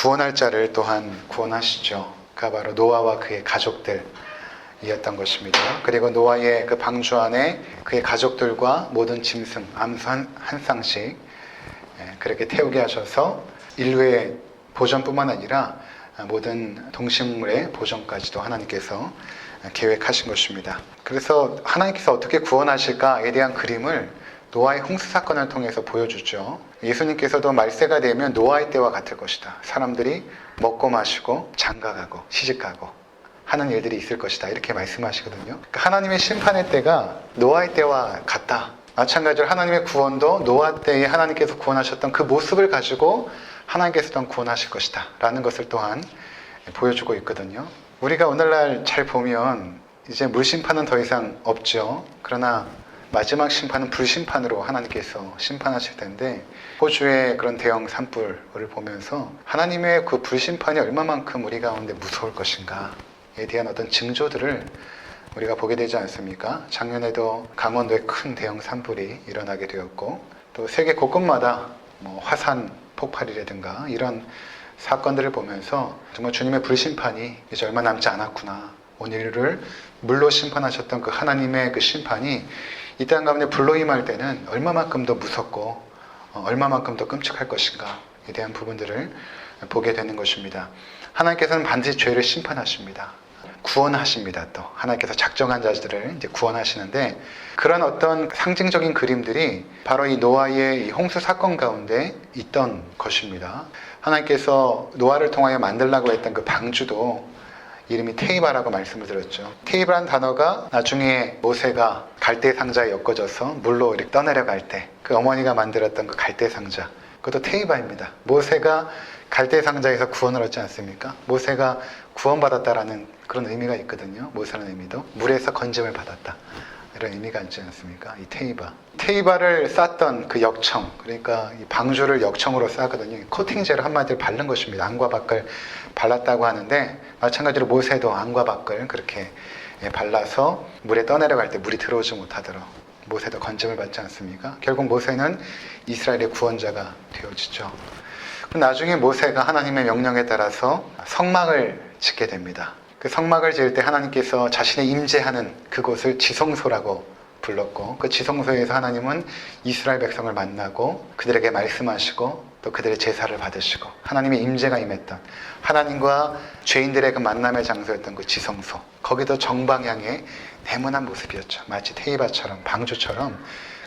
구원할 자를 또한 구원하시죠. 그가 바로 노아와 그의 가족들이었던 것입니다. 그리고 노아의 그 방주 안에 그의 가족들과 모든 짐승, 암수 한 쌍씩 그렇게 태우게 하셔서 인류의 보존뿐만 아니라 모든 동식물의 보존까지도 하나님께서 계획하신 것입니다. 그래서 하나님께서 어떻게 구원하실까에 대한 그림을 노아의 홍수 사건을 통해서 보여주죠. 예수님께서도 말세가 되면 노아의 때와 같을 것이다. 사람들이 먹고 마시고 장가가고 시집가고 하는 일들이 있을 것이다. 이렇게 말씀하시거든요. 그러니까 하나님의 심판의 때가 노아의 때와 같다. 마찬가지로 하나님의 구원도 노아 때에 하나님께서 구원하셨던 그 모습을 가지고 하나님께서 또한 구원하실 것이다 라는 것을 또한 보여주고 있거든요. 우리가 오늘날 잘 보면 이제 물심판은 더 이상 없죠. 그러나 마지막 심판은 불심판으로 하나님께서 심판하실 텐데, 호주의 그런 대형 산불을 보면서 하나님의 그 불심판이 얼마만큼 우리 가운데 무서울 것인가에 대한 어떤 징조들을 우리가 보게 되지 않습니까? 작년에도 강원도에 큰 대형 산불이 일어나게 되었고, 또 세계 곳곳마다 화산 폭발이라든가 이런 사건들을 보면서 정말 주님의 불심판이 이제 얼마 남지 않았구나. 온 인류를 물로 심판하셨던 그 하나님의 그 심판이 이 땅 가운데 불로 임할 때는 얼마만큼 더 무섭고 얼마만큼 더 끔찍할 것인가에 대한 부분들을 보게 되는 것입니다. 하나님께서는 반드시 죄를 심판하십니다. 구원하십니다. 또 하나님께서 작정한 자들을 이제 구원하시는데, 그런 어떤 상징적인 그림들이 바로 이 노아의 이 홍수 사건 가운데 있던 것입니다. 하나님께서 노아를 통하여 만들라고 했던 그 방주도 이름이 테이바라고 말씀을 드렸죠. 테이바라는 단어가 나중에 모세가 갈대 상자에 엮어져서 물로 이렇게 떠내려갈 때 그 어머니가 만들었던 그 갈대 상자, 그것도 테이바입니다. 모세가 갈대 상자에서 구원을 얻지 않습니까? 모세가 구원받았다라는 그런 의미가 있거든요. 모세라는 의미도 물에서 건짐을 받았다, 이런 의미가 있지 않습니까? 이 테이바를 쌌던 그 역청, 그러니까 이 방주를 역청으로 싸거든요. 코팅제를 한마디로 바른 것입니다. 안과 밖을 발랐다고 하는데, 마찬가지로 모세도 안과 밖을 그렇게 발라서 물에 떠내려갈 때 물이 들어오지 못하도록 모세도 건짐을 받지 않습니까? 결국 모세는 이스라엘의 구원자가 되어지죠. 나중에 모세가 하나님의 명령에 따라서 성막을 짓게 됩니다. 그 성막을 지을 때 하나님께서 자신의 임재하는 그곳을 지성소라고 불렀고, 그 지성소에서 하나님은 이스라엘 백성을 만나고 그들에게 말씀하시고 또 그들의 제사를 받으시고 하나님의 임재가 임했던, 하나님과 죄인들의 그 만남의 장소였던 그 지성소, 거기도 정방향의 네모난 모습이었죠. 마치 테이바처럼, 방주처럼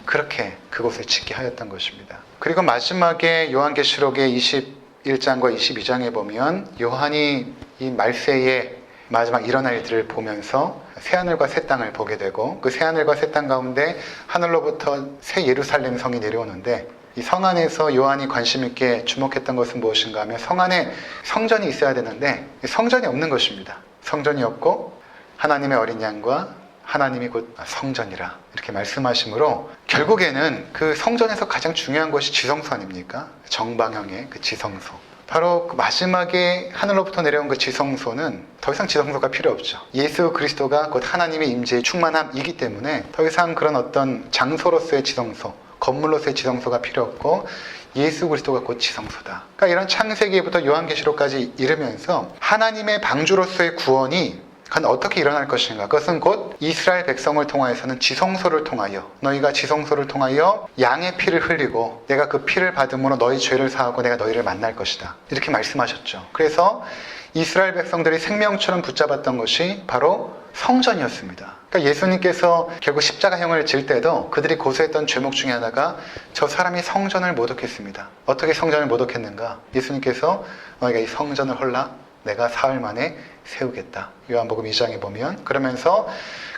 그렇게 그곳을 짓게 하였던 것입니다. 그리고 마지막에 요한계시록의 21장과 22장에 보면 요한이 이 말세에 마지막 일어날 일들을 보면서 새하늘과 새 땅을 보게 되고, 그 새하늘과 새 땅 가운데 하늘로부터 새 예루살렘 성이 내려오는데, 이 성 안에서 요한이 관심 있게 주목했던 것은 무엇인가 하면 성 안에 성전이 있어야 되는데 성전이 없는 것입니다. 성전이 없고 하나님의 어린 양과 하나님이 곧 성전이라 이렇게 말씀하시므로, 결국에는 그 성전에서 가장 중요한 것이 지성소 아닙니까? 정방향의 그 지성소, 바로 그 마지막에 하늘로부터 내려온 그 지성소는 더 이상 지성소가 필요 없죠. 예수 그리스도가 곧 하나님의 임재의 충만함이기 때문에 더 이상 그런 어떤 장소로서의 지성소, 건물로서의 지성소가 필요 없고 예수 그리스도가 곧 지성소다. 그러니까 이런 창세기부터 요한계시록까지 이르면서 하나님의 방주로서의 구원이 어떻게 일어날 것인가? 그것은 곧 이스라엘 백성을 통하여서는 지성소를 통하여, 너희가 지성소를 통하여 양의 피를 흘리고 내가 그 피를 받음으로 너희 죄를 사하고 내가 너희를 만날 것이다, 이렇게 말씀하셨죠. 그래서 이스라엘 백성들이 생명처럼 붙잡았던 것이 바로 성전이었습니다. 그러니까 예수님께서 결국 십자가형을 질 때도 그들이 고소했던 죄목 중에 하나가 저 사람이 성전을 모독했습니다. 어떻게 성전을 모독했는가? 예수님께서 너희가 이 성전을 헐라 내가 사흘 만에 세우겠다. 요한복음 2장에 보면, 그러면서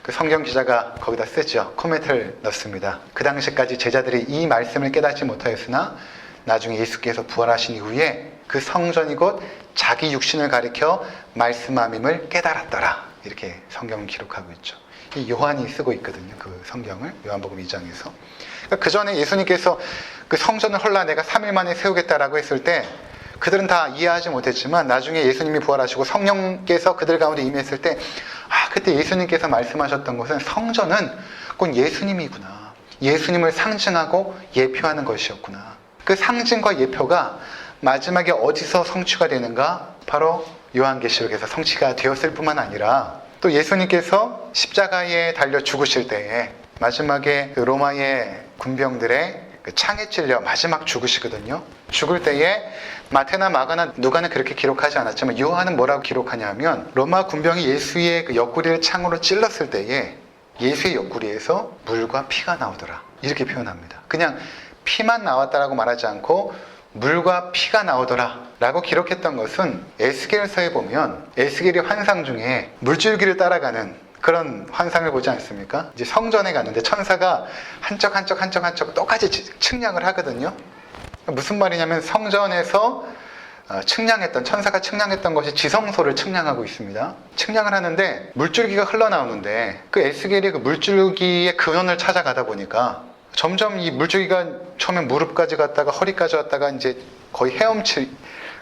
그 성경 기자가 거기다 쓰죠. 코멘트를 넣습니다. 그 당시까지 제자들이 이 말씀을 깨닫지 못하였으나 나중에 예수께서 부활하신 이후에 그 성전이 곧 자기 육신을 가리켜 말씀함임을 깨달았더라, 이렇게 성경을 기록하고 있죠. 이 요한이 쓰고 있거든요, 그 성경을. 요한복음 2장에서. 그 전에 예수님께서 그 성전을 헐라 내가 3일 만에 세우겠다라고 했을 때 그들은 다 이해하지 못했지만, 나중에 예수님이 부활하시고 성령께서 그들 가운데 임했을 때, 그때 예수님께서 말씀하셨던 것은 성전은 곧 예수님이구나, 예수님을 상징하고 예표하는 것이었구나. 그 상징과 예표가 마지막에 어디서 성취가 되는가? 바로 요한계시록에서 성취가 되었을 뿐만 아니라 또 예수님께서 십자가에 달려 죽으실 때에 마지막에 그 로마의 군병들의 그 창에 찔려 마지막 죽으시거든요. 죽을 때에 마태나 마가나 누가는 그렇게 기록하지 않았지만 요한은 뭐라고 기록하냐면 로마 군병이 예수의 그 옆구리를 창으로 찔렀을 때에 예수의 옆구리에서 물과 피가 나오더라. 이렇게 표현합니다. 그냥 피만 나왔다라고 말하지 않고 물과 피가 나오더라 라고 기록했던 것은 에스겔서에 보면 에스겔의 환상 중에 물줄기를 따라가는 그런 환상을 보지 않습니까? 이제 성전에 갔는데 천사가 한쪽 똑같이 측량을 하거든요. 무슨 말이냐면 성전에서 천사가 측량했던 것이 지성소를 측량하고 있습니다. 측량을 하는데 물줄기가 흘러나오는데 그 에스겔이 그 물줄기의 근원을 찾아가다 보니까 점점 이 물줄기가 처음에 무릎까지 갔다가 허리까지 갔다가 이제 거의 헤엄칠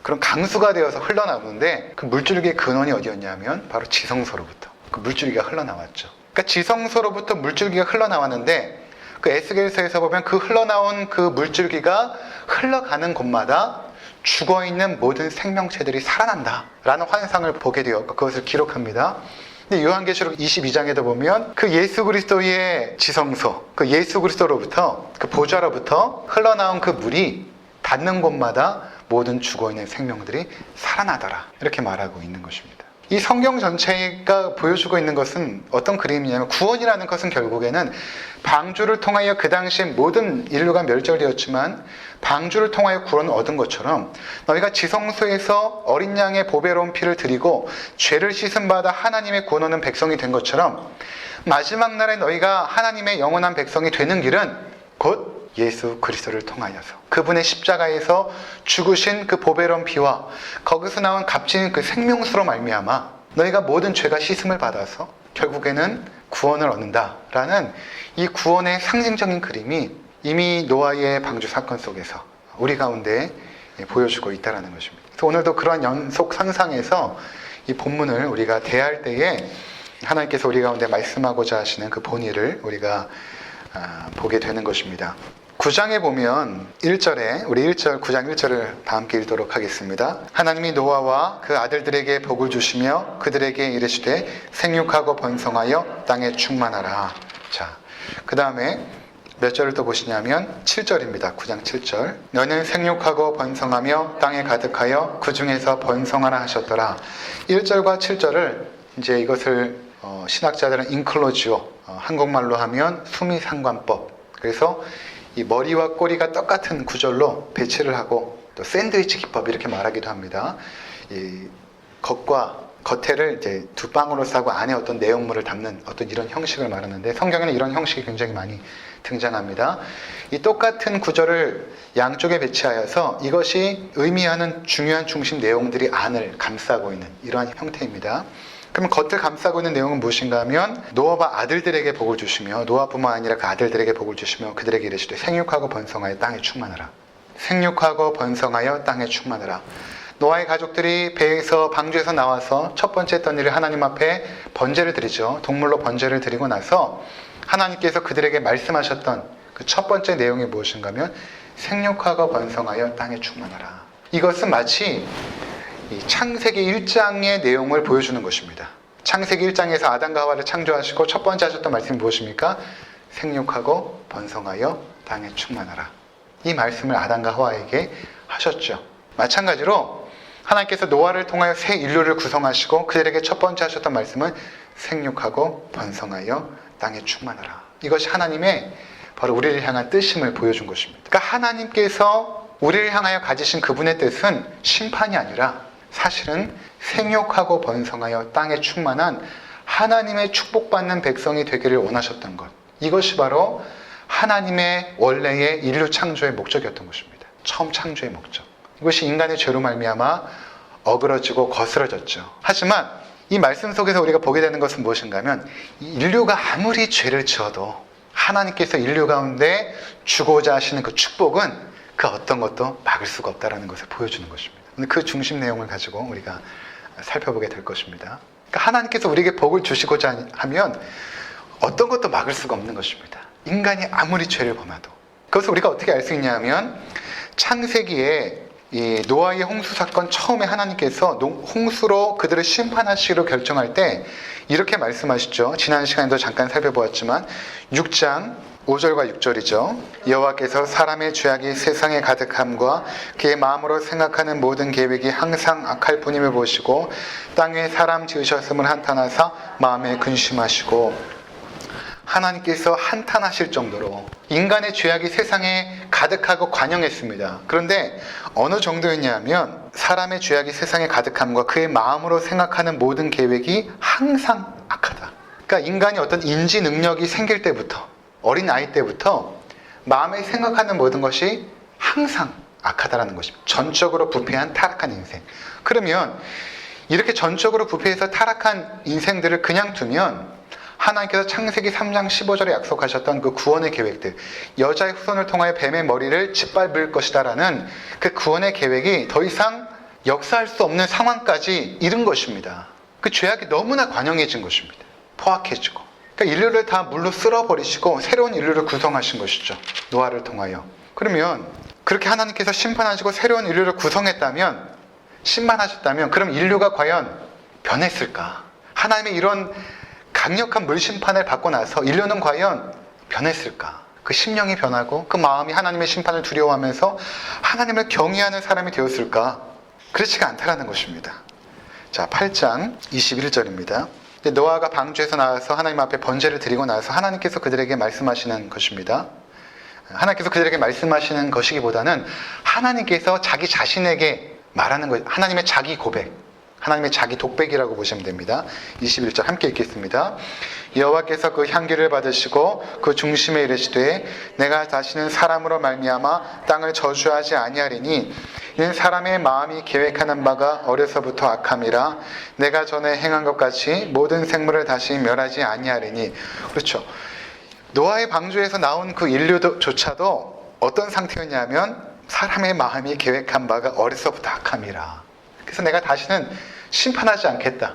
그런 강수가 되어서 흘러나오는데 그 물줄기의 근원이 어디였냐면 바로 지성소로부터 그 물줄기가 흘러나왔죠. 그러니까 지성소로부터 물줄기가 흘러나왔는데 그 에스겔서에서 보면 그 흘러나온 그 물줄기가 흘러가는 곳마다 죽어있는 모든 생명체들이 살아난다 라는 환상을 보게 되었고 그것을 기록합니다. 근데 요한계시록 22장에도 보면 그 예수 그리스도의 지성소, 그 예수 그리스도로부터 그 보좌로부터 흘러나온 그 물이 닿는 곳마다 모든 죽어있는 생명들이 살아나더라 이렇게 말하고 있는 것입니다. 이 성경 전체가 보여주고 있는 것은 어떤 그림이냐면 구원이라는 것은 결국에는 방주를 통하여 그 당시 모든 인류가 멸절되었지만 방주를 통하여 구원을 얻은 것처럼 너희가 지성소에서 어린 양의 보배로운 피를 드리고 죄를 씻음 받아 하나님의 구원 얻는 백성이 된 것처럼 마지막 날에 너희가 하나님의 영원한 백성이 되는 길은 곧 예수 그리스도를 통하여서 그분의 십자가에서 죽으신 그 보배로운 피와 거기서 나온 값진 그 생명수로 말미암아 너희가 모든 죄가 씻음을 받아서 결국에는 구원을 얻는다라는 이 구원의 상징적인 그림이 이미 노아의 방주 사건 속에서 우리 가운데 보여주고 있다는 것입니다. 그래서 오늘도 그런 연속 상상에서 이 본문을 우리가 대할 때에 하나님께서 우리 가운데 말씀하고자 하시는 그 본의를 우리가 보게 되는 것입니다. 9장에 보면 1절에 우리 9장 1절을 다 함께 읽도록 하겠습니다. 하나님이 노아와 그 아들들에게 복을 주시며 그들에게 이르시되 생육하고 번성하여 땅에 충만하라. 자, 그 다음에 몇 절을 또 보시냐면 7절입니다. 9장 7절. 너는 생육하고 번성하며 땅에 가득하여 그 중에서 번성하라 하셨더라. 1절과 7절을 이제 이것을 신학자들은 인클로지오, 한국말로 하면 수미상관법. 그래서 이 머리와 꼬리가 똑같은 구절로 배치를 하고 또 샌드위치 기법 이렇게 말하기도 합니다. 이 겉에를 이제 두 방으로 싸고 안에 어떤 내용물을 담는 어떤 이런 형식을 말하는데 성경에는 이런 형식이 굉장히 많이 등장합니다. 이 똑같은 구절을 양쪽에 배치하여서 이것이 의미하는 중요한 중심 내용들이 안을 감싸고 있는 이러한 형태입니다. 그럼 겉을 감싸고 있는 내용은 무엇인가 하면 노아와 아들들에게 복을 주시며 노아뿐만 아니라 그 아들들에게 복을 주시며 그들에게 이르시되 생육하고 번성하여 땅에 충만하라. 생육하고 번성하여 땅에 충만하라. 노아의 가족들이 배에서 방주에서 나와서 첫 번째 했던 일을 하나님 앞에 번제를 드리죠. 동물로 번제를 드리고 나서 하나님께서 그들에게 말씀하셨던 그 첫 번째 내용이 무엇인가 하면 생육하고 번성하여 땅에 충만하라. 이것은 마치 이 창세기 1장의 내용을 보여주는 것입니다. 창세기 1장에서 아담과 하와를 창조하시고 첫 번째 하셨던 말씀이 무엇입니까? 생육하고 번성하여 땅에 충만하라. 이 말씀을 아담과 하와에게 하셨죠. 마찬가지로 하나님께서 노아를 통하여 새 인류를 구성하시고 그들에게 첫 번째 하셨던 말씀은 생육하고 번성하여 땅에 충만하라. 이것이 하나님의 바로 우리를 향한 뜻임을 보여준 것입니다. 그러니까 하나님께서 우리를 향하여 가지신 그분의 뜻은 심판이 아니라 사실은 생육하고 번성하여 땅에 충만한 하나님의 축복받는 백성이 되기를 원하셨던 것. 이것이 바로 하나님의 원래의 인류 창조의 목적이었던 것입니다. 처음 창조의 목적. 이것이 인간의 죄로 말미암아 어그러지고 거스러졌죠. 하지만 이 말씀 속에서 우리가 보게 되는 것은 무엇인가 하면 인류가 아무리 죄를 지어도 하나님께서 인류 가운데 주고자 하시는 그 축복은 그 어떤 것도 막을 수가 없다는 것을 보여주는 것입니다. 그 중심 내용을 가지고 우리가 살펴보게 될 것입니다. 그러니까 하나님께서 우리에게 복을 주시고자 하면 어떤 것도 막을 수가 없는 것입니다. 인간이 아무리 죄를 범해도. 그것을 우리가 어떻게 알 수 있냐 하면 창세기에 이 노아의 홍수 사건 처음에 하나님께서 홍수로 그들을 심판하시기로 결정할 때 이렇게 말씀하시죠. 지난 시간에도 잠깐 살펴보았지만 6장 5절과 6절이죠. 여호와께서 사람의 죄악이 세상에 가득함과 그의 마음으로 생각하는 모든 계획이 항상 악할 뿐임을 보시고 땅에 사람 지으셨음을 한탄하사 마음에 근심하시고, 하나님께서 한탄하실 정도로 인간의 죄악이 세상에 가득하고 관영했습니다. 그런데 어느 정도였냐면 사람의 죄악이 세상에 가득함과 그의 마음으로 생각하는 모든 계획이 항상 악하다. 그러니까 인간이 어떤 인지 능력이 생길 때부터, 어린 아이 때부터 마음에 생각하는 모든 것이 항상 악하다라는 것입니다. 전적으로 부패한 타락한 인생. 그러면 이렇게 전적으로 부패해서 타락한 인생들을 그냥 두면 하나님께서 창세기 3장 15절에 약속하셨던 그 구원의 계획들, 여자의 후손을 통하여 뱀의 머리를 짓밟을 것이다 라는 그 구원의 계획이 더 이상 역사할 수 없는 상황까지 이른 것입니다. 그 죄악이 너무나 관영해진 것입니다. 포악해지고. 그러니까 인류를 다 물로 쓸어버리시고 새로운 인류를 구성하신 것이죠. 노아를 통하여. 그러면 그렇게 하나님께서 심판하시고 새로운 인류를 구성했다면, 심판하셨다면, 그럼 인류가 과연 변했을까? 하나님의 이런 강력한 물심판을 받고 나서 인류는 과연 변했을까? 그 심령이 변하고 그 마음이 하나님의 심판을 두려워하면서 하나님을 경외하는 사람이 되었을까? 그렇지가 않다라는 것입니다. 자, 8장 21절입니다. 노아가 방주에서 나와서 하나님 앞에 번제를 드리고 나서 하나님께서 그들에게 말씀하시는 것입니다. 하나님께서 그들에게 말씀하시는 것이기보다는 하나님께서 자기 자신에게 말하는 것, 하나님의 자기 고백, 하나님의 자기 독백이라고 보시면 됩니다. 21절 함께 읽겠습니다. 여호와께서 그 향기를 받으시고 그 중심에 이르시되 내가 다시는 사람으로 말미암아 땅을 저주하지 아니하리니 이는 사람의 마음이 계획하는 바가 어려서부터 악함이라 내가 전에 행한 것 같이 모든 생물을 다시 멸하지 아니하리니. 그렇죠. 노아의 방주에서 나온 그 인류조차도 어떤 상태였냐면 사람의 마음이 계획한 바가 어려서부터 악함이라. 그래서 내가 다시는 심판하지 않겠다.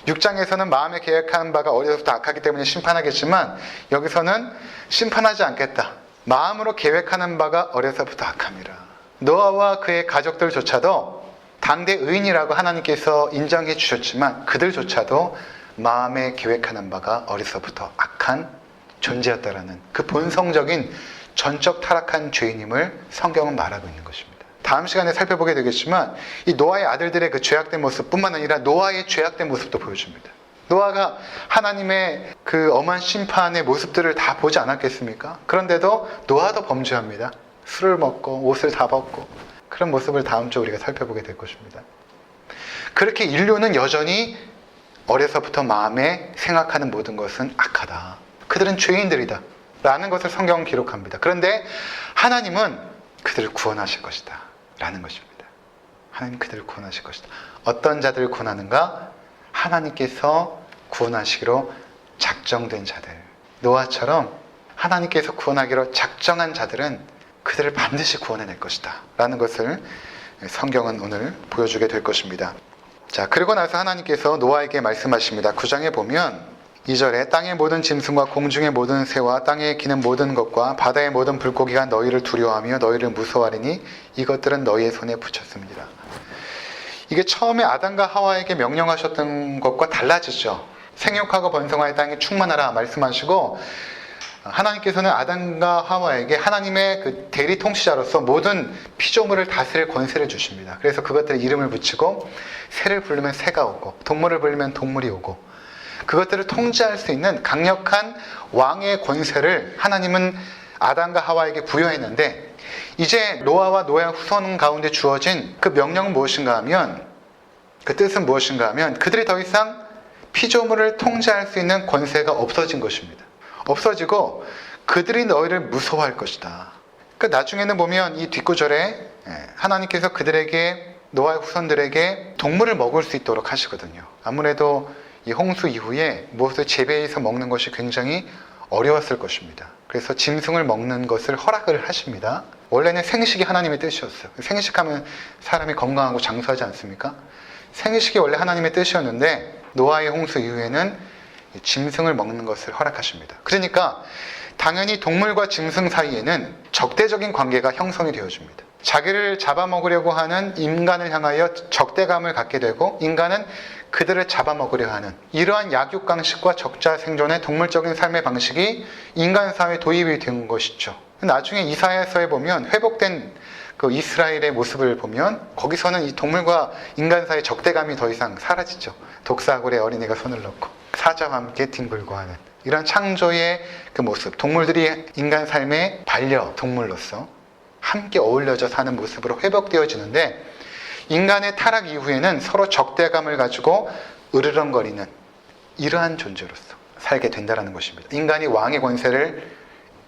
6장에서는 마음에 계획한 바가 어려서부터 악하기 때문에 심판하겠지만 여기서는 심판하지 않겠다. 마음으로 계획하는 바가 어려서부터 악함이라. 노아와 그의 가족들조차도 당대 의인이라고 하나님께서 인정해 주셨지만 그들조차도 마음에 계획하는 바가 어려서부터 악한 존재였다라는 그 본성적인 전적 타락한 죄인임을 성경은 말하고 있는 것입니다. 다음 시간에 살펴보게 되겠지만 이 노아의 아들들의 그 죄악된 모습뿐만 아니라 노아의 죄악된 모습도 보여줍니다. 노아가 하나님의 그 엄한 심판의 모습들을 다 보지 않았겠습니까? 그런데도 노아도 범죄합니다. 술을 먹고 옷을 다 벗고 그런 모습을 다음 주 우리가 살펴보게 될 것입니다. 그렇게 인류는 여전히 어려서부터 마음에 생각하는 모든 것은 악하다. 그들은 죄인들이다 라는 것을 성경은 기록합니다. 그런데 하나님은 그들을 구원하실 것이다 라는 것입니다. 하나님 그들을 구원하실 것이다. 어떤 자들을 구원하는가? 하나님께서 구원하시기로 작정된 자들. 노아처럼 하나님께서 구원하기로 작정한 자들은 그들을 반드시 구원해낼 것이다 라는 것을 성경은 오늘 보여주게 될 것입니다. 자, 그리고 나서 하나님께서 노아에게 말씀하십니다. 9장에 보면 2절에 땅의 모든 짐승과 공중의 모든 새와 땅에 기는 모든 것과 바다의 모든 물고기가 너희를 두려워하며 너희를 무서워하리니 이것들은 너희의 손에 붙였습니다. 이게 처음에 아담과 하와에게 명령하셨던 것과 달라지죠. 생육하고 번성하여 땅에 충만하라 말씀하시고 하나님께서는 아담과 하와에게 하나님의 그 대리 통치자로서 모든 피조물을 다스릴 권세를 주십니다. 그래서 그것들의 이름을 붙이고 새를 부르면 새가 오고 동물을 부르면 동물이 오고 그것들을 통제할 수 있는 강력한 왕의 권세를 하나님은 아담과 하와에게 부여했는데 이제 노아와 노아의 후손 가운데 주어진 그 명령은 무엇인가 하면 그 뜻은 무엇인가 하면 그들이 더 이상 피조물을 통제할 수 있는 권세가 없어진 것입니다. 없어지고 그들이 너희를 무서워할 것이다. 그러니까 나중에는 보면 이 뒷구절에 하나님께서 그들에게 노아의 후손들에게 동물을 먹을 수 있도록 하시거든요. 아무래도 이 홍수 이후에 무엇을 재배해서 먹는 것이 굉장히 어려웠을 것입니다. 그래서 짐승을 먹는 것을 허락을 하십니다. 원래는 생식이 하나님의 뜻이었어요. 생식하면 사람이 건강하고 장수하지 않습니까? 생식이 원래 하나님의 뜻이었는데 노아의 홍수 이후에는 짐승을 먹는 것을 허락하십니다. 그러니까 당연히 동물과 짐승 사이에는 적대적인 관계가 형성이 되어집니다. 자기를 잡아먹으려고 하는 인간을 향하여 적대감을 갖게 되고 인간은 그들을 잡아먹으려 하는 이러한 약육강식과 적자 생존의 동물적인 삶의 방식이 인간 사회에 도입이 된 것이죠. 나중에 이사야서에 보면 회복된 그 이스라엘의 모습을 보면 거기서는 이 동물과 인간 사이의 적대감이 더 이상 사라지죠. 독사굴에 어린이가 손을 넣고 사자와 함께 뒹굴고하는 이런 창조의 그 모습, 동물들이 인간 삶의 반려동물로서 함께 어울려져 사는 모습으로 회복되어지는데 인간의 타락 이후에는 서로 적대감을 가지고 으르렁거리는 이러한 존재로서 살게 된다는 것입니다. 인간이 왕의 권세를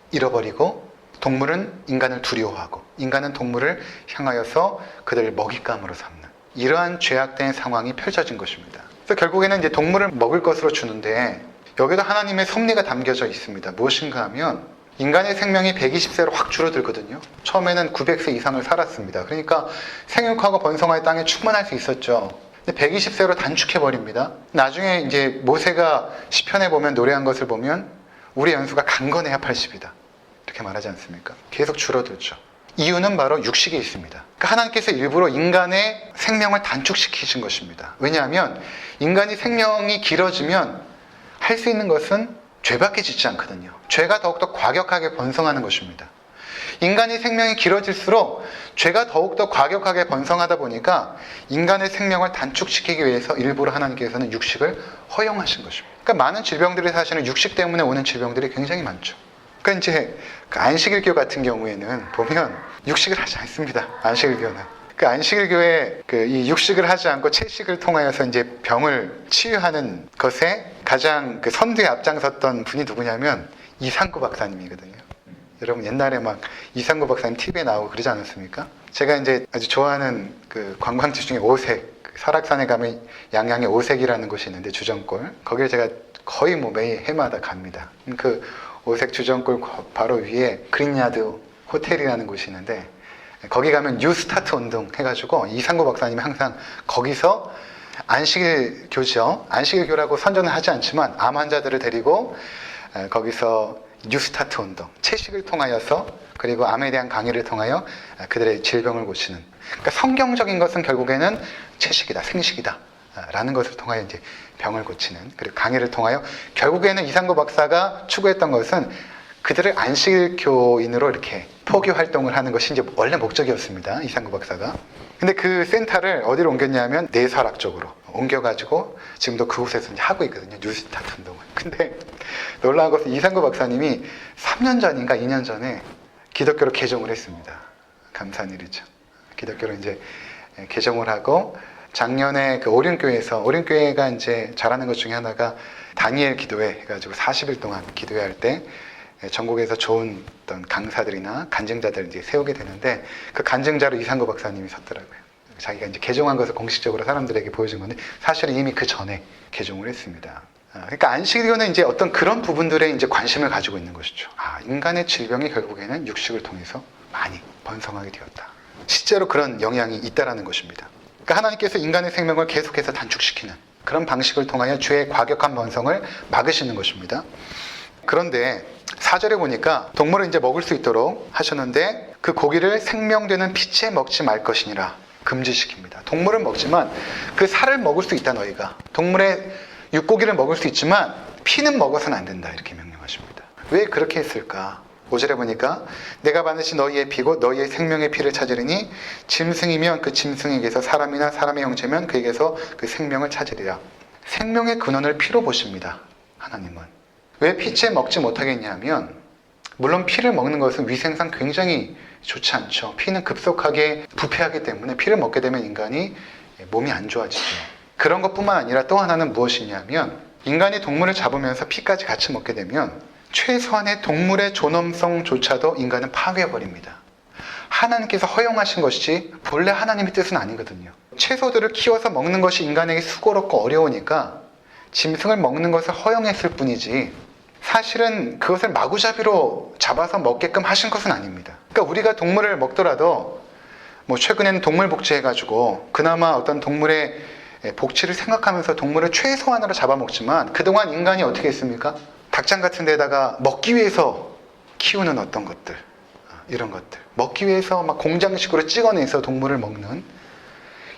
잃어버리고 동물은 인간을 두려워하고 인간은 동물을 향하여서 그들을 먹잇감으로 삼는 이러한 죄악된 상황이 펼쳐진 것입니다. 그래서 결국에는 이제 동물을 먹을 것으로 주는데 여기도 하나님의 섭리가 담겨져 있습니다. 무엇인가 하면 인간의 생명이 120세로 확 줄어들거든요. 처음에는 900세 이상을 살았습니다. 그러니까 생육하고 번성할 땅에 충분할 수 있었죠. 근데 120세로 단축해버립니다. 나중에 이제 모세가 시편에 보면 노래한 것을 보면 우리 연수가 강건해야 80이다. 이렇게 말하지 않습니까? 계속 줄어들죠. 이유는 바로 육식에 있습니다. 그러니까 하나님께서 일부러 인간의 생명을 단축시키신 것입니다. 왜냐하면 인간이 생명이 길어지면 할 수 있는 것은 죄밖에 짓지 않거든요. 죄가 더욱더 과격하게 번성하는 것입니다. 인간의 생명이 길어질수록 죄가 더욱더 과격하게 번성하다 보니까 인간의 생명을 단축시키기 위해서 일부러 하나님께서는 육식을 허용하신 것입니다. 그러니까 많은 질병들이 사실은 육식 때문에 오는 질병들이 굉장히 많죠. 그러니까 이제 그 안식일교 같은 경우에는 보면 육식을 하지 않습니다. 안식일교는. 그 안식일교에 이 육식을 하지 않고 채식을 통하여서 이제 병을 치유하는 것에 가장 그 선두에 앞장섰던 분이 누구냐면 이상구 박사님이거든요. 여러분 옛날에 막 이상구 박사님 TV에 나오고 그러지 않았습니까? 제가 이제 아주 좋아하는 그 관광지 중에 오색, 설악산에 가면 양양에 오색이라는 곳이 있는데 주정골. 거기를 제가 거의 뭐 매일 해마다 갑니다. 그 오색 주정골 바로 위에 그린야드 호텔이라는 곳이 있는데 거기 가면 뉴스타트 운동 해가지고 이상구 박사님이 항상 거기서 안식일교죠. 안식일교라고 선전을 하지 않지만 암 환자들을 데리고 거기서 뉴스타트 운동, 채식을 통하여서 그리고 암에 대한 강의를 통하여 그들의 질병을 고치는. 그러니까 성경적인 것은 결국에는 채식이다, 생식이다 라는 것을 통하여 이제 병을 고치는 그리고 강의를 통하여 결국에는 이상구 박사가 추구했던 것은 그들을 안식일교인으로 이렇게 포교 활동을 하는 것이 이제 원래 목적이었습니다. 이상구 박사가. 근데 그 센터를 어디로 옮겼냐면 내설악 쪽으로 옮겨가지고 지금도 그곳에서 이제 하고 있거든요. 뉴스타트 운동을. 근데 놀라운 것은 이상구 박사님이 3년 전인가 2년 전에 기독교로 개종을 했습니다. 감사한 일이죠. 기독교로 이제 개종을 하고 작년에 그 오륜교회에서 오륜교회가 이제 잘하는 것 중에 하나가 다니엘 기도회 해가지고 40일 동안 기도회할 때 전국에서 좋은 어떤 강사들이나 간증자들을 이제 세우게 되는데 그 간증자로 이상구 박사님이 섰더라고요. 자기가 이제 개종한 것을 공식적으로 사람들에게 보여준 건데 사실은 이미 그 전에 개종을 했습니다. 그러니까 안식일교는 이제 어떤 그런 부분들에 이제 관심을 가지고 있는 것이죠. 인간의 질병이 결국에는 육식을 통해서 많이 번성하게 되었다. 실제로 그런 영향이 있다라는 것입니다. 그러니까 하나님께서 인간의 생명을 계속해서 단축시키는 그런 방식을 통하여 죄의 과격한 번성을 막으시는 것입니다. 그런데 4절에 보니까 동물을 이제 먹을 수 있도록 하셨는데 그 고기를 생명되는 피채 먹지 말 것이니라 금지시킵니다. 동물은 먹지만 그 살을 먹을 수 있다 너희가. 동물의 육고기를 먹을 수 있지만 피는 먹어서는 안 된다 이렇게 명령하십니다. 왜 그렇게 했을까? 5절에 보니까 내가 반드시 너희의 피고 너희의 생명의 피를 찾으리니 짐승이면 그 짐승에게서 사람이나 사람의 형체면 그에게서 그 생명을 찾으리라. 생명의 근원을 피로 보십니다. 하나님은. 왜 피채 먹지 못하겠냐면 물론 피를 먹는 것은 위생상 굉장히 좋지 않죠. 피는 급속하게 부패하기 때문에 피를 먹게 되면 인간이 몸이 안 좋아지죠. 그런 것뿐만 아니라 또 하나는 무엇이냐면 인간이 동물을 잡으면서 피까지 같이 먹게 되면 최소한의 동물의 존엄성조차도 인간은 파괴해버립니다. 하나님께서 허용하신 것이지 본래 하나님의 뜻은 아니거든요. 채소들을 키워서 먹는 것이 인간에게 수고롭고 어려우니까 짐승을 먹는 것을 허용했을 뿐이지 사실은 그것을 마구잡이로 잡아서 먹게끔 하신 것은 아닙니다. 그러니까 우리가 동물을 먹더라도 뭐 최근에는 동물 복지해가지고 그나마 어떤 동물의 복지를 생각하면서 동물을 최소한으로 잡아먹지만 그동안 인간이 어떻게 했습니까? 닭장 같은 데다가 먹기 위해서 키우는 어떤 것들 이런 것들. 먹기 위해서 막 공장식으로 찍어내서 동물을 먹는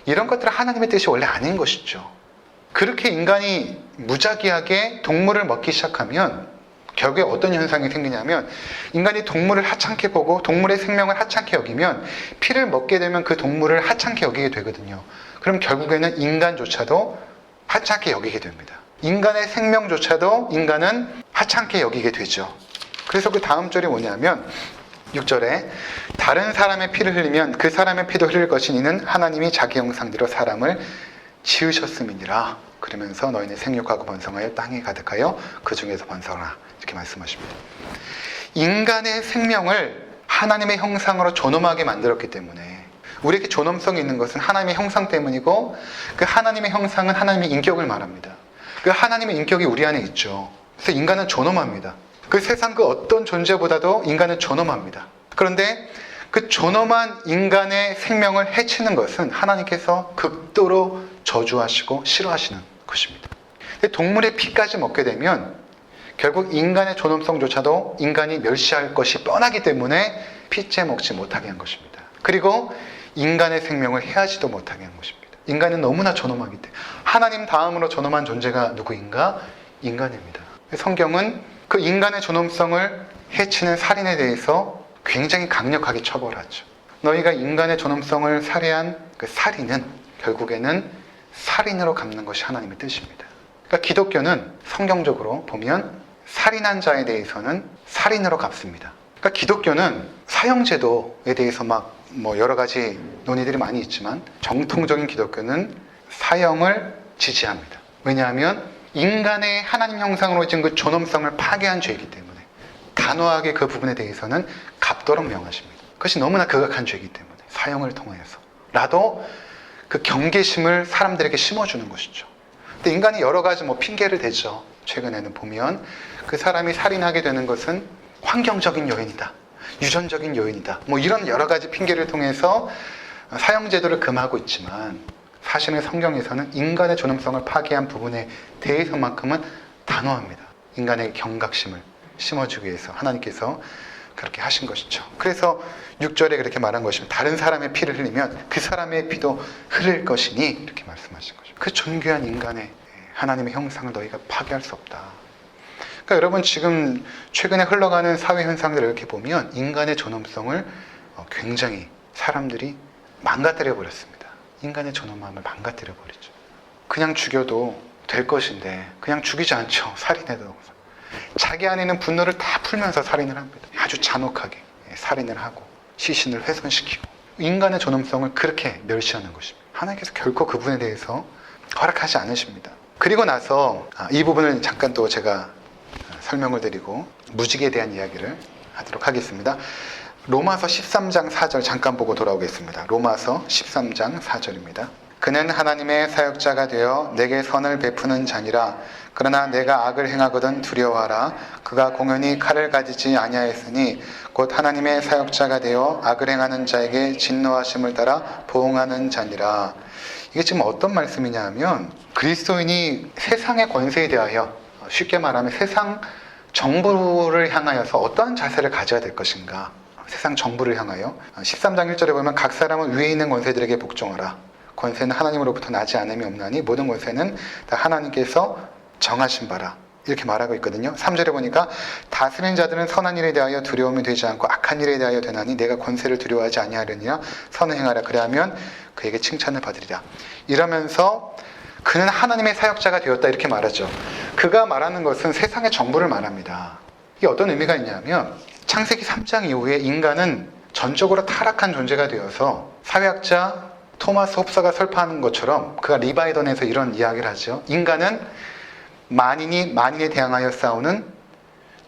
이런 것들은 하나님의 뜻이 원래 아닌 것이죠. 그렇게 인간이 무작위하게 동물을 먹기 시작하면 결국에 어떤 현상이 생기냐면 인간이 동물을 하찮게 보고 동물의 생명을 하찮게 여기면 피를 먹게 되면 그 동물을 하찮게 여기게 되거든요. 그럼 결국에는 인간조차도 하찮게 여기게 됩니다. 인간의 생명조차도 인간은 하찮게 여기게 되죠. 그래서 그 다음 절이 뭐냐면 6절에 다른 사람의 피를 흘리면 그 사람의 피도 흘릴 것이니는 하나님이 자기 형상대로 사람을 지으셨음이니라. 그러면서 너희는 생육하고 번성하여 땅에 가득하여 그 중에서 번성하라. 이렇게 말씀하십니다. 인간의 생명을 하나님의 형상으로 존엄하게 만들었기 때문에 우리에게 존엄성이 있는 것은 하나님의 형상 때문이고 그 하나님의 형상은 하나님의 인격을 말합니다. 그 하나님의 인격이 우리 안에 있죠. 그래서 인간은 존엄합니다. 그 세상 그 어떤 존재보다도 인간은 존엄합니다. 그런데 그 존엄한 인간의 생명을 해치는 것은 하나님께서 극도로 저주하시고 싫어하시는 것입니다. 동물의 피까지 먹게 되면 결국 인간의 존엄성조차도 인간이 멸시할 것이 뻔하기 때문에 피째 먹지 못하게 한 것입니다. 그리고 인간의 생명을 해하지도 못하게 한 것입니다. 인간은 너무나 존엄하기 때문에 하나님 다음으로 존엄한 존재가 누구인가? 인간입니다. 성경은 그 인간의 존엄성을 해치는 살인에 대해서 굉장히 강력하게 처벌하죠. 너희가 인간의 존엄성을 살해한 그 살인은 결국에는 살인으로 갚는 것이 하나님의 뜻입니다. 그러니까 기독교는 성경적으로 보면 살인한 자에 대해서는 살인으로 갚습니다. 그러니까 기독교는 사형제도에 대해서 여러 가지 논의들이 많이 있지만 정통적인 기독교는 사형을 지지합니다. 왜냐하면 인간의 하나님 형상으로 지은 그 존엄성을 파괴한 죄이기 때문에 단호하게 그 부분에 대해서는 갚도록 명하십니다. 그것이 너무나 극악한 죄이기 때문에 사형을 통하여서라도 그 경계심을 사람들에게 심어주는 것이죠. 근데 인간이 여러 가지 핑계를 대죠. 최근에는 보면 그 사람이 살인하게 되는 것은 환경적인 요인이다, 유전적인 요인이다, 이런 여러 가지 핑계를 통해서 사형제도를 금하고 있지만 사실은 성경에서는 인간의 존엄성을 파괴한 부분에 대해서만큼은 단호합니다. 인간의 경각심을 심어주기 위해서 하나님께서 그렇게 하신 것이죠. 그래서 6절에 그렇게 말한 것입니다. 다른 사람의 피를 흘리면 그 사람의 피도 흘릴 것이니 이렇게 말씀하신 거죠. 그 존귀한 인간의 하나님의 형상을 너희가 파괴할 수 없다. 그러니까 여러분 지금 최근에 흘러가는 사회 현상들을 이렇게 보면 인간의 존엄성을 굉장히 사람들이 망가뜨려 버렸습니다. 인간의 존엄함을 망가뜨려 버리죠. 그냥 죽여도 될 것인데 그냥 죽이지 않죠. 살인해도 자기 안에 있는 분노를 다 풀면서 살인을 합니다. 아주 잔혹하게 살인을 하고 시신을 훼손시키고 인간의 존엄성을 그렇게 멸시하는 것입니다. 하나님께서 결코 그 부분에 대해서 허락하지 않으십니다. 그리고 나서 이 부분을 잠깐 또 제가 설명을 드리고 무지개에 대한 이야기를 하도록 하겠습니다. 로마서 13장 4절 잠깐 보고 돌아오겠습니다. 로마서 13장 4절입니다. 그는 하나님의 사역자가 되어 내게 선을 베푸는 자니라. 그러나 내가 악을 행하거든 두려워하라. 그가 공연히 칼을 가지지 아니하였으니 곧 하나님의 사역자가 되어 악을 행하는 자에게 진노하심을 따라 보응하는 자니라. 이게 지금 어떤 말씀이냐 하면 그리스도인이 세상의 권세에 대하여 쉽게 말하면 세상 정부를 향하여서 어떠한 자세를 가져야 될 것인가. 세상 정부를 향하여 13장 1절에 보면 각 사람은 위에 있는 권세들에게 복종하라. 권세는 하나님으로부터 나지 않음이 없나니 모든 권세는 다 하나님께서 정하신 바라. 이렇게 말하고 있거든요. 3절에 보니까 다스리는 자들은 선한 일에 대하여 두려움이 되지 않고 악한 일에 대하여 되나니 내가 권세를 두려워하지 아니하려니와 선을 행하라. 그래야면 그에게 칭찬을 받으리라. 이러면서 그는 하나님의 사역자가 되었다 이렇게 말하죠. 그가 말하는 것은 세상의 정부를 말합니다. 이게 어떤 의미가 있냐면 창세기 3장 이후에 인간은 전적으로 타락한 존재가 되어서 사회학자 토마스 홉스가 설파하는 것처럼 그가 리바이던에서 이런 이야기를 하죠. 인간은 만인이 만인에 대항하여 싸우는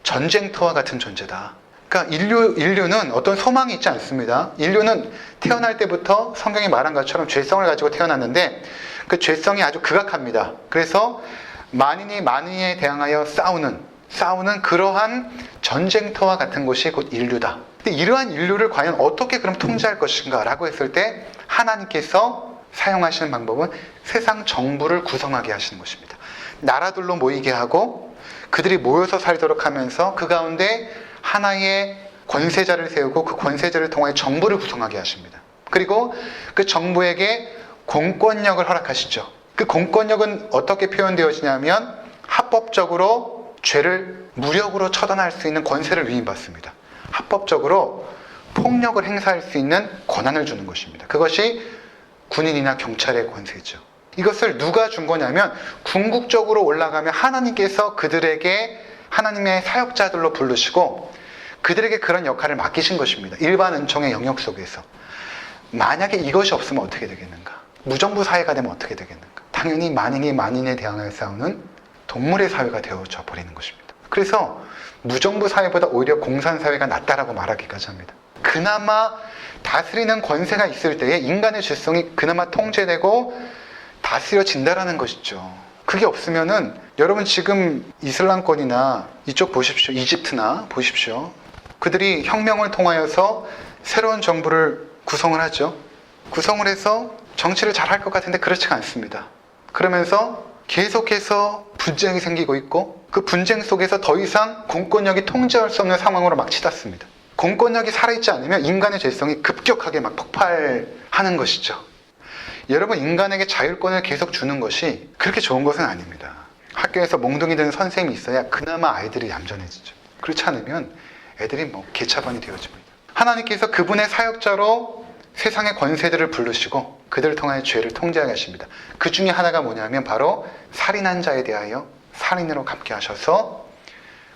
전쟁터와 같은 존재다. 그러니까 인류는 어떤 소망이 있지 않습니다. 인류는 태어날 때부터 성경이 말한 것처럼 죄성을 가지고 태어났는데 그 죄성이 아주 극악합니다. 그래서 만인이 만인에 대항하여 싸우는 그러한 전쟁터와 같은 곳이 곧 인류다. 근데 이러한 인류를 과연 어떻게 그럼 통제할 것인가 라고 했을 때 하나님께서 사용하시는 방법은 세상 정부를 구성하게 하시는 것입니다. 나라들로 모이게 하고 그들이 모여서 살도록 하면서 그 가운데 하나의 권세자를 세우고 그 권세자를 통하여 정부를 구성하게 하십니다. 그리고 그 정부에게 공권력을 허락하시죠. 그 공권력은 어떻게 표현되어지냐면 합법적으로 죄를 무력으로 처단할 수 있는 권세를 위임받습니다. 합법적으로 폭력을 행사할 수 있는 권한을 주는 것입니다. 그것이 군인이나 경찰의 권세죠. 이것을 누가 준 거냐면 궁극적으로 올라가면 하나님께서 그들에게 하나님의 사역자들로 부르시고 그들에게 그런 역할을 맡기신 것입니다. 일반 은총의 영역 속에서. 만약에 이것이 없으면 어떻게 되겠는가? 무정부 사회가 되면 어떻게 되겠는가? 당연히 만인이 만인에 대항하여 싸우는 동물의 사회가 되어져 버리는 것입니다. 그래서 무정부 사회보다 오히려 공산사회가 낫다라고 말하기까지 합니다. 그나마 다스리는 권세가 있을 때에 인간의 죄성이 그나마 통제되고 다스려진다라는 것이죠. 그게 없으면은 여러분 지금 이슬람권이나 이쪽 보십시오. 이집트나 보십시오. 그들이 혁명을 통하여서 새로운 정부를 구성을 하죠. 구성을 해서 정치를 잘할 것 같은데 그렇지가 않습니다. 그러면서 계속해서 분쟁이 생기고 있고 그 분쟁 속에서 더 이상 공권력이 통제할 수 없는 상황으로 막 치닫습니다. 공권력이 살아있지 않으면 인간의 죄성이 급격하게 막 폭발하는 것이죠. 여러분 인간에게 자율권을 계속 주는 것이 그렇게 좋은 것은 아닙니다. 학교에서 몽둥이 드는 선생님이 있어야 그나마 아이들이 얌전해지죠. 그렇지 않으면 애들이 개차반이 되어집니다. 하나님께서 그분의 사역자로 세상의 권세들을 부르시고 그들을 통하여 죄를 통제하게 하십니다. 그 중에 하나가 뭐냐면 바로 살인한 자에 대하여 살인으로 갚게 하셔서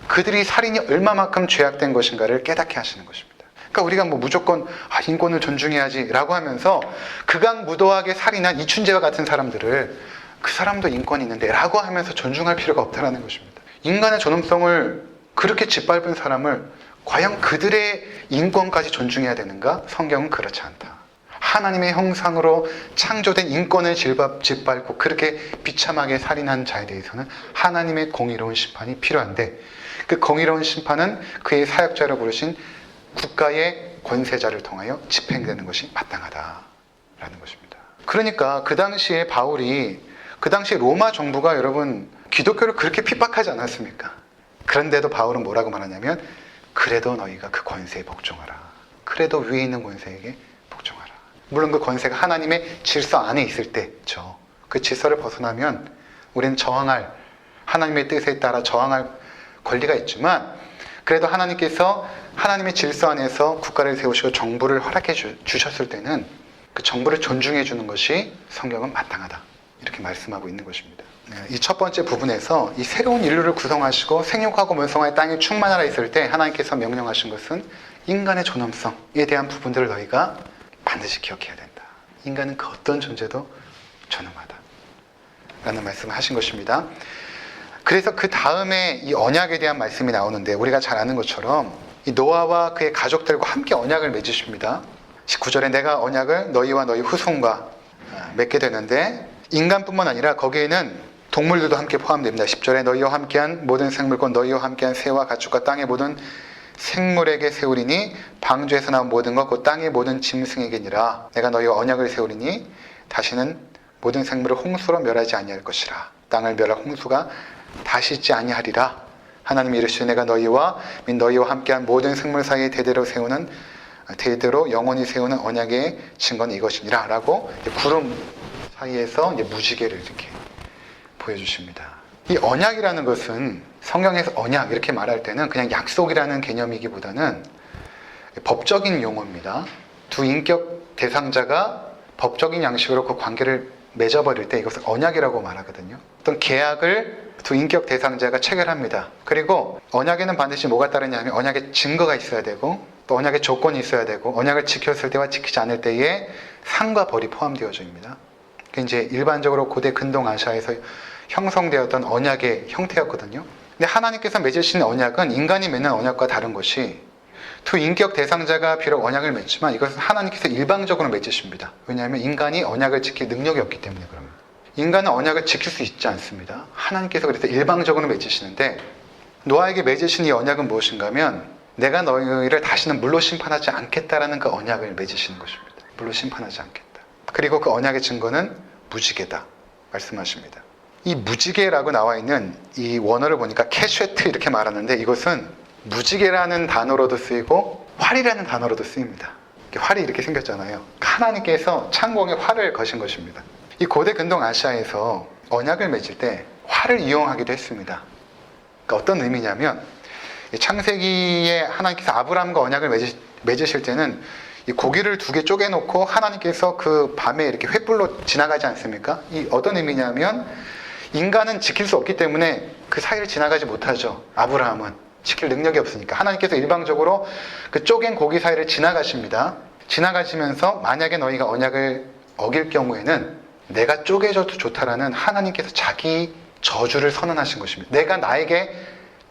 그들이 살인이 얼마만큼 죄악된 것인가를 깨닫게 하시는 것입니다. 그러니까 우리가 무조건 인권을 존중해야지 라고 하면서 극악무도하게 살인한 이춘재와 같은 사람들을 그 사람도 인권이 있는데 라고 하면서 존중할 필요가 없다는 것입니다. 인간의 존엄성을 그렇게 짓밟은 사람을 과연 그들의 인권까지 존중해야 되는가? 성경은 그렇지 않다. 하나님의 형상으로 창조된 인권을 짓밟고 그렇게 비참하게 살인한 자에 대해서는 하나님의 공의로운 심판이 필요한데 그 공의로운 심판은 그의 사역자로 부르신 국가의 권세자를 통하여 집행되는 것이 마땅하다라는 것입니다. 그러니까 그 당시에 바울이 그 당시 로마 정부가 여러분 기독교를 그렇게 핍박하지 않았습니까? 그런데도 바울은 뭐라고 말하냐면 그래도 너희가 그 권세에 복종하라. 그래도 위에 있는 권세에게 복종하라. 물론 그 권세가 하나님의 질서 안에 있을 때죠. 그 질서를 벗어나면 우리는 저항할 하나님의 뜻에 따라 저항할 권리가 있지만 그래도 하나님께서 하나님의 질서 안에서 국가를 세우시고 정부를 허락해 주셨을 때는 그 정부를 존중해 주는 것이 성경은 마땅하다. 이렇게 말씀하고 있는 것입니다. 이 첫 번째 부분에서 이 새로운 인류를 구성하시고 생육하고 번성하여 땅에 충만하라 했을 때 하나님께서 명령하신 것은 인간의 존엄성에 대한 부분들을 너희가 반드시 기억해야 된다. 인간은 그 어떤 존재도 존엄하다. 라는 말씀을 하신 것입니다. 그래서 그 다음에 이 언약에 대한 말씀이 나오는데 우리가 잘 아는 것처럼 이 노아와 그의 가족들과 함께 언약을 맺으십니다. 19절에 내가 언약을 너희와 너희 후손과 맺게 되는데 인간뿐만 아니라 거기에는 동물들도 함께 포함됩니다. 10절에 너희와 함께한 모든 생물과 너희와 함께한 새와 가축과 땅의 모든 생물에게 세우리니 방주에서 나온 모든 것 곧 땅의 모든 짐승에게니라. 내가 너희와 언약을 세우리니 다시는 모든 생물을 홍수로 멸하지 아니할 것이라. 땅을 멸할 홍수가 다시 있지 아니하리라. 하나님이 이르시되 내가 너희와 함께한 모든 생물 사이에 대대로 영원히 세우는 언약의 증거는 이것이니라 라고 구름 사이에서 무지개를 이렇게 보여주십니다. 이 언약이라는 것은 성경에서 언약 이렇게 말할 때는 그냥 약속이라는 개념이기보다는 법적인 용어입니다. 두 인격 대상자가 법적인 양식으로 그 관계를 맺어버릴 때 이것을 언약이라고 말하거든요. 어떤 계약을 두 인격 대상자가 체결합니다. 그리고 언약에는 반드시 뭐가 따르냐면 언약의 증거가 있어야 되고 또 언약의 조건이 있어야 되고 언약을 지켰을 때와 지키지 않을 때에 상과 벌이 포함되어져 있습니다. 그게 이제 일반적으로 고대 근동 아시아에서 형성되었던 언약의 형태였거든요. 근데 하나님께서 맺으신 언약은 인간이 맺는 언약과 다른 것이 두 인격 대상자가 비록 언약을 맺지만 이것은 하나님께서 일방적으로 맺으십니다. 왜냐하면 인간이 언약을 지킬 능력이 없기 때문에 그럽니다. 인간은 언약을 지킬 수 있지 않습니다. 하나님께서 그래서 일방적으로 맺으시는데 노아에게 맺으신 이 언약은 무엇인가 하면 내가 너희를 다시는 물로 심판하지 않겠다라는 그 언약을 맺으시는 것입니다. 물로 심판하지 않겠다. 그리고 그 언약의 증거는 무지개다 말씀하십니다. 이 무지개라고 나와 있는 이 원어를 보니까 캐쉐트 이렇게 말하는데 이것은 무지개라는 단어로도 쓰이고 활이라는 단어로도 쓰입니다. 활이 이렇게 생겼잖아요. 하나님께서 창공에 활을 거신 것입니다. 이 고대 근동 아시아에서 언약을 맺을 때 활을 이용하기도 했습니다. 그러니까 어떤 의미냐면 창세기에 하나님께서 아브라함과 언약을 맺으실 때는 이 고기를 2개 쪼개놓고 하나님께서 그 밤에 이렇게 횃불로 지나가지 않습니까? 이 어떤 의미냐면 인간은 지킬 수 없기 때문에 그 사이를 지나가지 못하죠. 아브라함은 지킬 능력이 없으니까 하나님께서 일방적으로 그 쪼갠 고기 사이를 지나가십니다. 지나가시면서 만약에 너희가 언약을 어길 경우에는 내가 쪼개져도 좋다라는 하나님께서 자기 저주를 선언하신 것입니다. 내가 나에게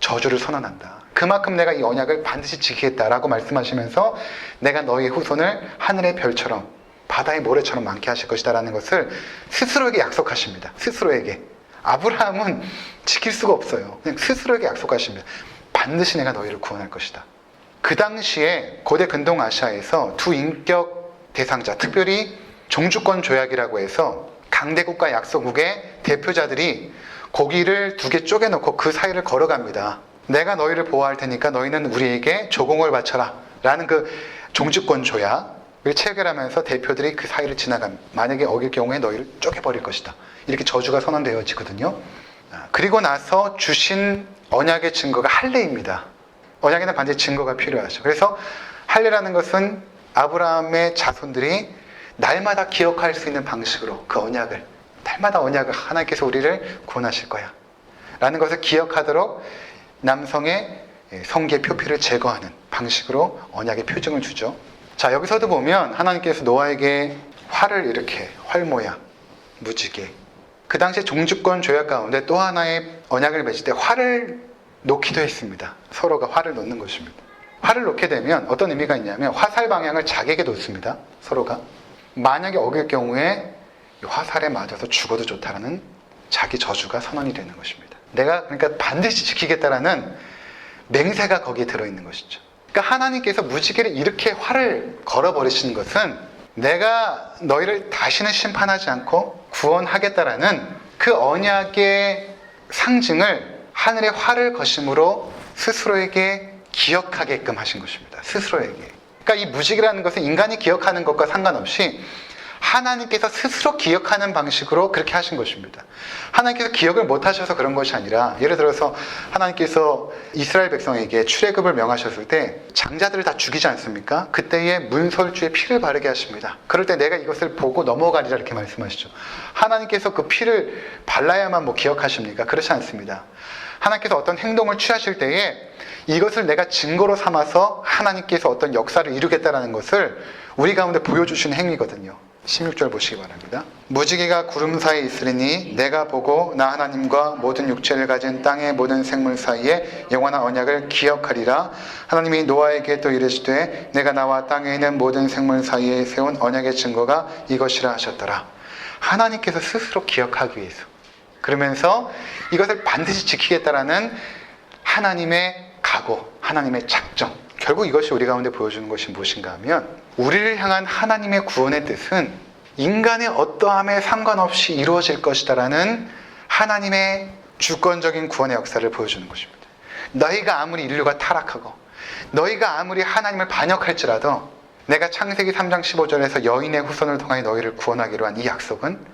저주를 선언한다. 그만큼 내가 이 언약을 반드시 지키겠다라고 말씀하시면서 내가 너희 후손을 하늘의 별처럼 바다의 모래처럼 많게 하실 것이다라는 것을 스스로에게 약속하십니다. 스스로에게. 아브라함은 지킬 수가 없어요. 그냥 스스로에게 약속하십니다. 반드시 내가 너희를 구원할 것이다. 그 당시에 고대 근동 아시아에서 두 인격 대상자, 특별히 종주권 조약이라고 해서 강대국과 약소국의 대표자들이 고기를 2개 쪼개놓고 그 사이를 걸어갑니다. 내가 너희를 보호할 테니까 너희는 우리에게 조공을 바쳐라 라는 그 종주권 조약을 체결하면서 대표들이 그 사이를 지나갑니다. 만약에 어길 경우에 너희를 쪼개버릴 것이다. 이렇게 저주가 선언되어지거든요. 그리고 나서 주신 언약의 증거가 할례입니다. 언약에는 반드시 증거가 필요하죠. 그래서 할례라는 것은 아브라함의 자손들이 날마다 기억할 수 있는 방식으로 그 언약을, 날마다 언약을 하나님께서 우리를 구원하실 거야 라는 것을 기억하도록 남성의 성계 표피를 제거하는 방식으로 언약의 표징을 주죠. 자, 여기서도 보면 하나님께서 노아에게 활을 이렇게 활 모양, 무지개. 그 당시에 종주권 조약 가운데 또 하나의 언약을 맺을 때 활을 놓기도 했습니다. 서로가 활을 놓는 것입니다. 활을 놓게 되면 어떤 의미가 있냐면 화살 방향을 자기에게 놓습니다. 서로가. 만약에 어길 경우에 화살에 맞아서 죽어도 좋다라는 자기 저주가 선언이 되는 것입니다. 내가 그러니까 반드시 지키겠다라는 맹세가 거기에 들어있는 것이죠. 그러니까 하나님께서 무지개를 이렇게 활을 걸어버리시는 것은 내가 너희를 다시는 심판하지 않고 구원하겠다라는 그 언약의 상징을 하늘의 활을 거심으로 스스로에게 기억하게끔 하신 것입니다. 스스로에게. 그러니까 이 무지개라는 것은 인간이 기억하는 것과 상관없이 하나님께서 스스로 기억하는 방식으로 그렇게 하신 것입니다. 하나님께서 기억을 못하셔서 그런 것이 아니라, 예를 들어서 하나님께서 이스라엘 백성에게 출애굽을 명하셨을 때 장자들을 다 죽이지 않습니까? 그때에 문설주에 피를 바르게 하십니다. 그럴 때 내가 이것을 보고 넘어가리라 이렇게 말씀하시죠. 하나님께서 그 피를 발라야만 기억하십니까? 그렇지 않습니다. 하나님께서 어떤 행동을 취하실 때에 이것을 내가 증거로 삼아서 하나님께서 어떤 역사를 이루겠다는 것을 우리 가운데 보여주시는 행위거든요. 16절 보시기 바랍니다. 무지개가 구름 사이에 있으리니 내가 보고 나 하나님과 모든 육체를 가진 땅의 모든 생물 사이에 영원한 언약을 기억하리라. 하나님이 노아에게 또 이르시되 내가 나와 땅에 있는 모든 생물 사이에 세운 언약의 증거가 이것이라 하셨더라. 하나님께서 스스로 기억하기 위해서, 그러면서 이것을 반드시 지키겠다라는 하나님의 각오, 하나님의 작정, 결국 이것이 우리 가운데 보여주는 것이 무엇인가 하면 우리를 향한 하나님의 구원의 뜻은 인간의 어떠함에 상관없이 이루어질 것이다라는 하나님의 주권적인 구원의 역사를 보여주는 것입니다. 너희가 아무리 인류가 타락하고 너희가 아무리 하나님을 반역할지라도 내가 창세기 3장 15절에서 여인의 후손을 통하여 너희를 구원하기로 한 이 약속은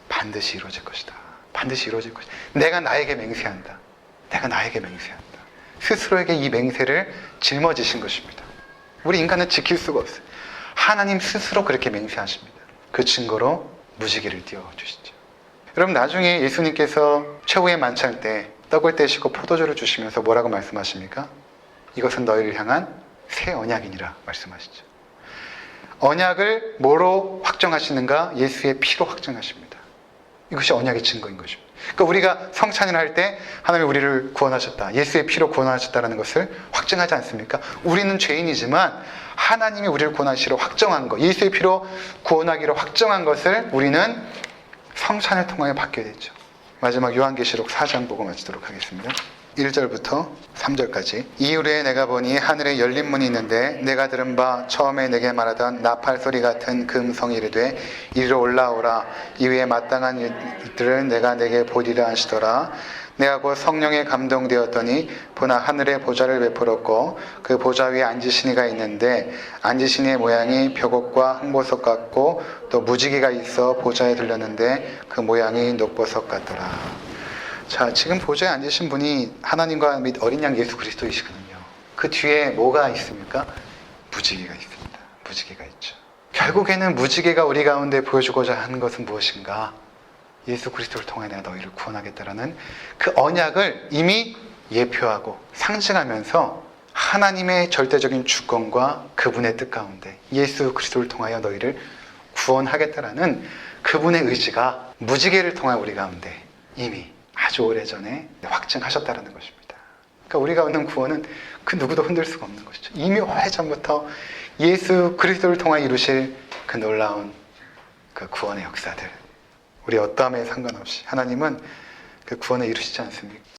반드시 이루어질 것이다. 반드시 이루어질 것이다. 내가 나에게 맹세한다. 내가 나에게 맹세한다. 스스로에게 이 맹세를 짊어지신 것입니다. 우리 인간은 지킬 수가 없어요. 하나님 스스로 그렇게 맹세하십니다. 그 증거로 무지개를 띄워주시죠. 여러분, 나중에 예수님께서 최후의 만찬 때 떡을 떼시고 포도주를 주시면서 뭐라고 말씀하십니까? 이것은 너희를 향한 새 언약이니라 말씀하시죠. 언약을 뭐로 확정하시는가? 예수의 피로 확정하십니다. 이것이 언약의 증거인 것입니다. 그러니까 우리가 성찬을 할 때 하나님이 우리를 구원하셨다, 예수의 피로 구원하셨다는 것을 확증하지 않습니까? 우리는 죄인이지만 하나님이 우리를 구원하시러 확정한 것, 예수의 피로 구원하기로 확정한 것을 우리는 성찬을 통하여 받게 되죠. 마지막 요한계시록 4장 보고 마치도록 하겠습니다. 1절부터 3절까지. 이후에 내가 보니 하늘에 열린 문이 있는데 내가 들은 바 처음에 내게 말하던 나팔 소리 같은 그 음성이 이르되 이리로 올라오라. 이후에 마땅한 일들을 내가 내게 보리라 하시더라. 내가 곧 성령에 감동되었더니 보나 하늘에 보좌를 베풀었고 그 보좌 위에 앉으신 이가 있는데 앉으신 이의 모양이 벽옥과 흑보석 같고 또 무지개가 있어 보좌에 들렸는데 그 모양이 녹보석 같더라. 자, 지금 보좌에 앉으신 분이 하나님과 및 어린 양 예수 그리스도이시거든요. 그 뒤에 뭐가 있습니까? 무지개가 있습니다. 무지개가 있죠. 결국에는 무지개가 우리 가운데 보여주고자 하는 것은 무엇인가? 예수 그리스도를 통해 내가 너희를 구원하겠다라는 그 언약을 이미 예표하고 상징하면서 하나님의 절대적인 주권과 그분의 뜻 가운데 예수 그리스도를 통하여 너희를 구원하겠다라는 그분의 의지가 무지개를 통한 우리 가운데 이미 아주 오래전에 확증하셨다는 것입니다. 그러니까 우리가 얻는 구원은 그 누구도 흔들 수가 없는 것이죠. 이미 오래전부터 예수 그리스도를 통해 이루실 그 놀라운 그 구원의 역사들, 우리 어떠함에 상관없이 하나님은 그 구원을 이루시지 않습니까?